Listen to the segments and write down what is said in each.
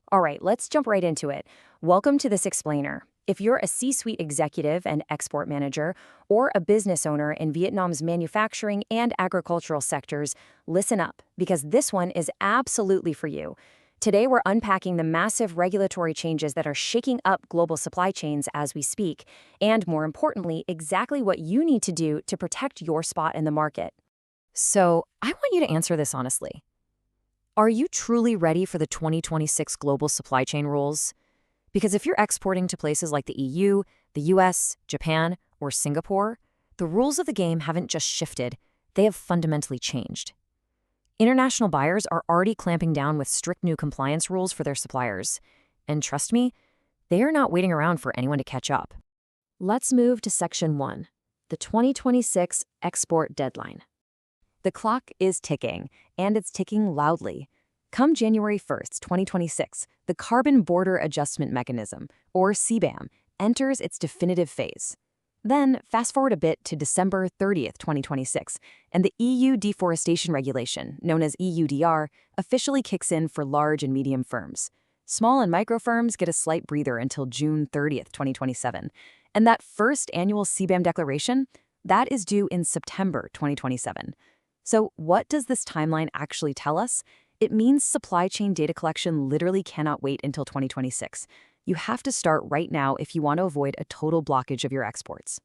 All right, let's jump right into it. Welcome to this explainer. If you're a C-suite executive and export manager, or a business owner in Vietnam's manufacturing and agricultural sectors, listen up, because this one is absolutely for you. Today, we're unpacking the massive regulatory changes that are shaking up global supply chains as we speak, and more importantly, exactly what you need to do to protect your spot in the market. So, I want you to answer this honestly. Are you truly ready for the 2026 global supply chain rules? Because if you're exporting to places like the EU, the US, Japan, or Singapore, the rules of the game haven't just shifted, they have fundamentally changed. International buyers are already clamping down with strict new compliance rules for their suppliers. And trust me, they are not waiting around for anyone to catch up. Let's move to Section 1, the 2026 export deadline. The clock is ticking, and it's ticking loudly. Come January 1st, 2026, the Carbon Border Adjustment Mechanism, or CBAM, enters its definitive phase. Then, fast forward a bit to December 30th, 2026, and the EU Deforestation Regulation, known as EUDR, officially kicks in for large and medium firms. Small and micro firms get a slight breather until June 30th, 2027. And that first annual CBAM declaration, that is due in September 2027. So what does this timeline actually tell us? It means supply chain data collection literally cannot wait until 2026. You have to start right now if you want to avoid a total blockage of your exports.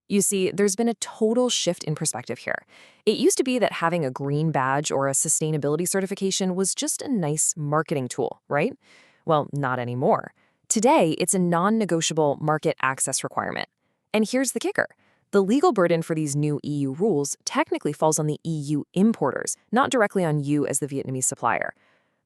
You see, there's been a total shift in perspective here. It used to be that having a green badge or a sustainability certification was just a nice marketing tool, right? Well, not anymore. Today, it's a non-negotiable market access requirement. And here's the kicker. The legal burden for these new EU rules technically falls on the EU importers, not directly on you as the Vietnamese supplier.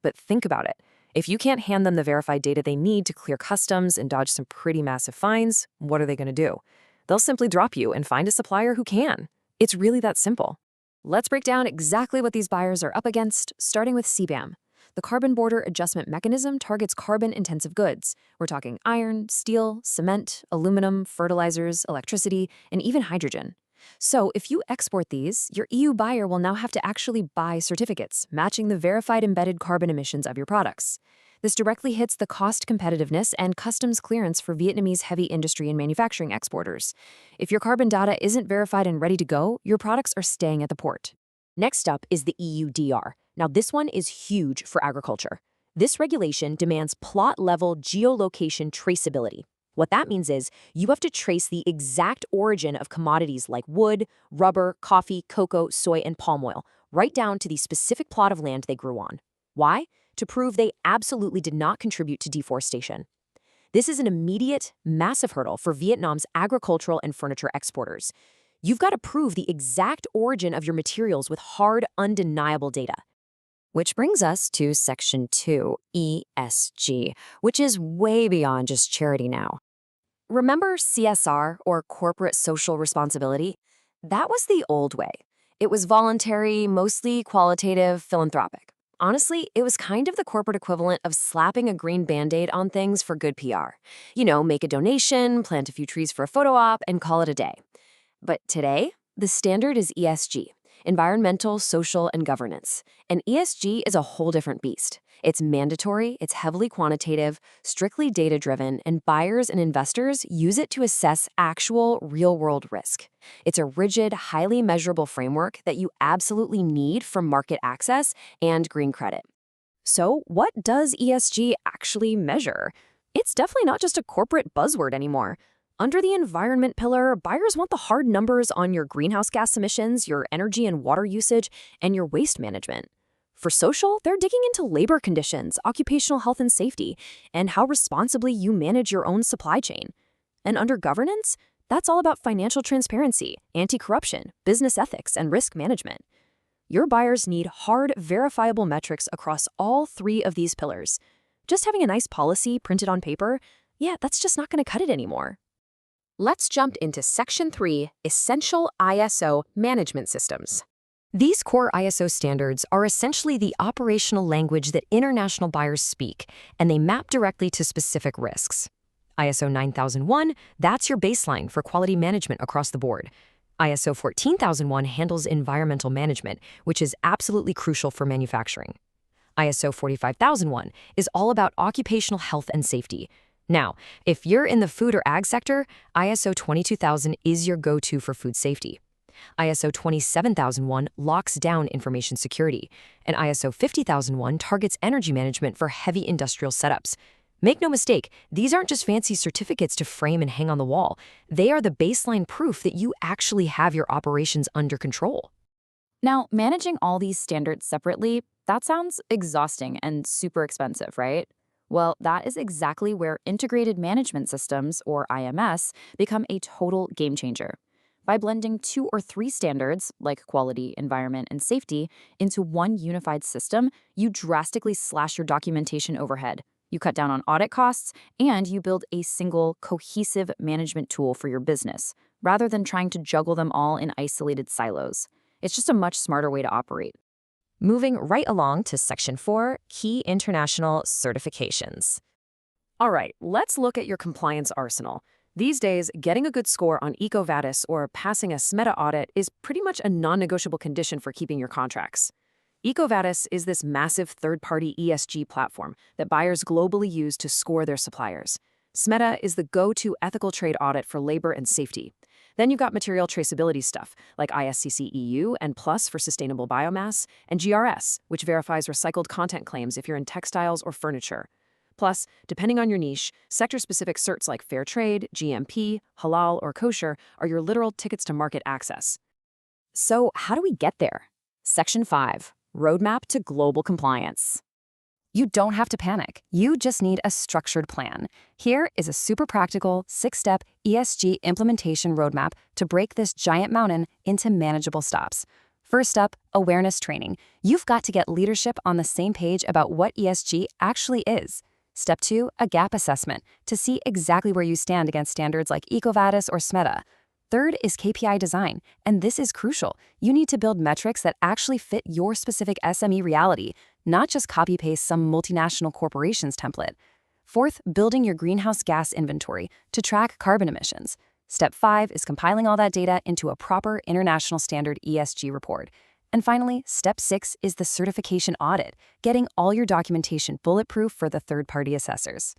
But think about it. If you can't hand them the verified data they need to clear customs and dodge some pretty massive fines, what are they going to do? They'll simply drop you and find a supplier who can. It's really that simple. Let's break down exactly what these buyers are up against, starting with CBAM. The Carbon Border Adjustment Mechanism targets carbon-intensive goods. We're talking iron, steel, cement, aluminum, fertilizers, electricity, and even hydrogen. So if you export these, your EU buyer will now have to actually buy certificates, matching the verified embedded carbon emissions of your products. This directly hits the cost competitiveness and customs clearance for Vietnamese heavy industry and manufacturing exporters. If your carbon data isn't verified and ready to go, your products are staying at the port. Next up is the EUDR. Now, this one is huge for agriculture. This regulation demands plot-level geolocation traceability. What that means is you have to trace the exact origin of commodities like wood, rubber, coffee, cocoa, soy, and palm oil, right down to the specific plot of land they grew on. Why? To prove they absolutely did not contribute to deforestation. This is an immediate, massive hurdle for Vietnam's agricultural and furniture exporters. You've got to prove the exact origin of your materials with hard, undeniable data. Which brings us to Section 2, ESG, which is way beyond just charity now. Remember CSR, or corporate social responsibility? That was the old way. It was voluntary, mostly qualitative, philanthropic. Honestly, it was kind of the corporate equivalent of slapping a green Band-Aid on things for good PR. You know, make a donation, plant a few trees for a photo op, and call it a day. But today, the standard is ESG. Environmental, social, and governance. And ESG is a whole different beast. It's mandatory, it's heavily quantitative, strictly data-driven, and buyers and investors use it to assess actual, real-world risk. It's a rigid, highly measurable framework that you absolutely need for market access and green credit. So, what does ESG actually measure? It's definitely not just a corporate buzzword anymore. Under the environment pillar, buyers want the hard numbers on your greenhouse gas emissions, your energy and water usage, and your waste management. For social, they're digging into labor conditions, occupational health and safety, and how responsibly you manage your own supply chain. And under governance, that's all about financial transparency, anti-corruption, business ethics, and risk management. Your buyers need hard, verifiable metrics across all three of these pillars. Just having a nice policy printed on paper, yeah, that's just not going to cut it anymore. Let's jump into Section 3, Essential ISO Management Systems. These core ISO standards are essentially the operational language that international buyers speak, and they map directly to specific risks. ISO 9001, that's your baseline for quality management across the board. ISO 14001 handles environmental management, which is absolutely crucial for manufacturing. ISO 45001 is all about occupational health and safety. Now, if you're in the food or ag sector, ISO 22000 is your go-to for food safety. ISO 27001 locks down information security, and ISO 50001 targets energy management for heavy industrial setups. Make no mistake, these aren't just fancy certificates to frame and hang on the wall. They are the baseline proof that you actually have your operations under control. Now, managing all these standards separately, that sounds exhausting and super expensive, right? Well, that is exactly where integrated management systems, or IMS, become a total game changer. By blending 2 or 3 standards, like quality, environment, and safety, into one unified system, you drastically slash your documentation overhead. You cut down on audit costs, and you build a single, cohesive management tool for your business, rather than trying to juggle them all in isolated silos. It's just a much smarter way to operate. Moving right along to Section 4, Key International Certifications. All right, let's look at your compliance arsenal. These days, getting a good score on EcoVadis or passing a SMETA audit is pretty much a non-negotiable condition for keeping your contracts. EcoVadis is this massive third-party ESG platform that buyers globally use to score their suppliers. SMETA is the go-to ethical trade audit for labor and safety. Then you've got material traceability stuff, like ISCC EU and Plus for sustainable biomass, and GRS, which verifies recycled content claims if you're in textiles or furniture. Plus, depending on your niche, sector-specific certs like Fair Trade, GMP, Halal, or Kosher are your literal tickets to market access. So, how do we get there? Section 5. Roadmap to Global Compliance. You don't have to panic. You just need a structured plan. Here is a super practical 6-step ESG implementation roadmap to break this giant mountain into manageable steps. First up, awareness training. You've got to get leadership on the same page about what ESG actually is. Step 2, a gap assessment to see exactly where you stand against standards like EcoVadis or SMETA. Third is KPI design, and this is crucial. You need to build metrics that actually fit your specific SME reality, not just copy-paste some multinational corporation's template. Fourth, building your greenhouse gas inventory to track carbon emissions. Step 5 is compiling all that data into a proper international standard ESG report. And finally, Step 6 is the certification audit, getting all your documentation bulletproof for the third-party assessors.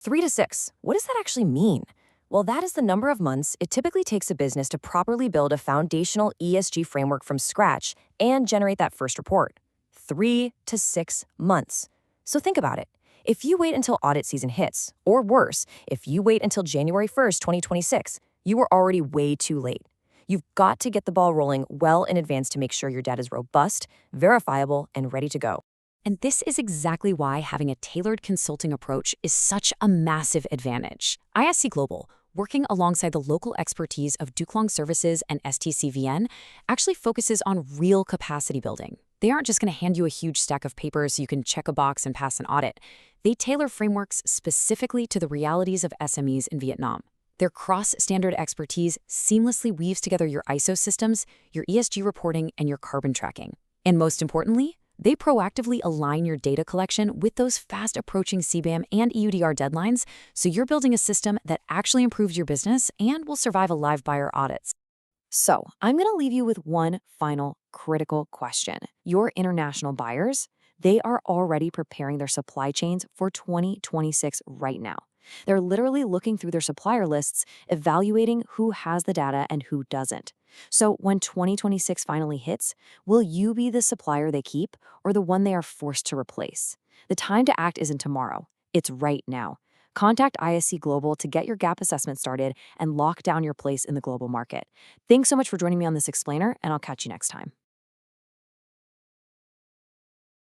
3 to 6. What does that actually mean? Well, that is the number of months it typically takes a business to properly build a foundational ESG framework from scratch and generate that first report. 3 to 6 months. So think about it. If you wait until audit season hits, or worse, if you wait until January 1st, 2026, you are already way too late. You've got to get the ball rolling well in advance to make sure your data is robust, verifiable, and ready to go. And this is exactly why having a tailored consulting approach is such a massive advantage. ISC Global, working alongside the local expertise of Duklong Services and STCVN, actually focuses on real capacity building. They aren't just going to hand you a huge stack of papers so you can check a box and pass an audit. They tailor frameworks specifically to the realities of SMEs in Vietnam. Their cross-standard expertise seamlessly weaves together your ISO systems, your ESG reporting, and your carbon tracking. And most importantly, they proactively align your data collection with those fast-approaching CBAM and EUDR deadlines, so you're building a system that actually improves your business and will survive a live buyer audits. So, I'm going to leave you with one final critical question. Your international buyers, they are already preparing their supply chains for 2026 right now. They're literally looking through their supplier lists, evaluating who has the data and who doesn't. So when 2026 finally hits, will you be the supplier they keep or the one they are forced to replace? The time to act isn't tomorrow. It's right now. Contact ISC Global to get your gap assessment started and lock down your place in the global market. Thanks so much for joining me on this explainer, and I'll catch you next time.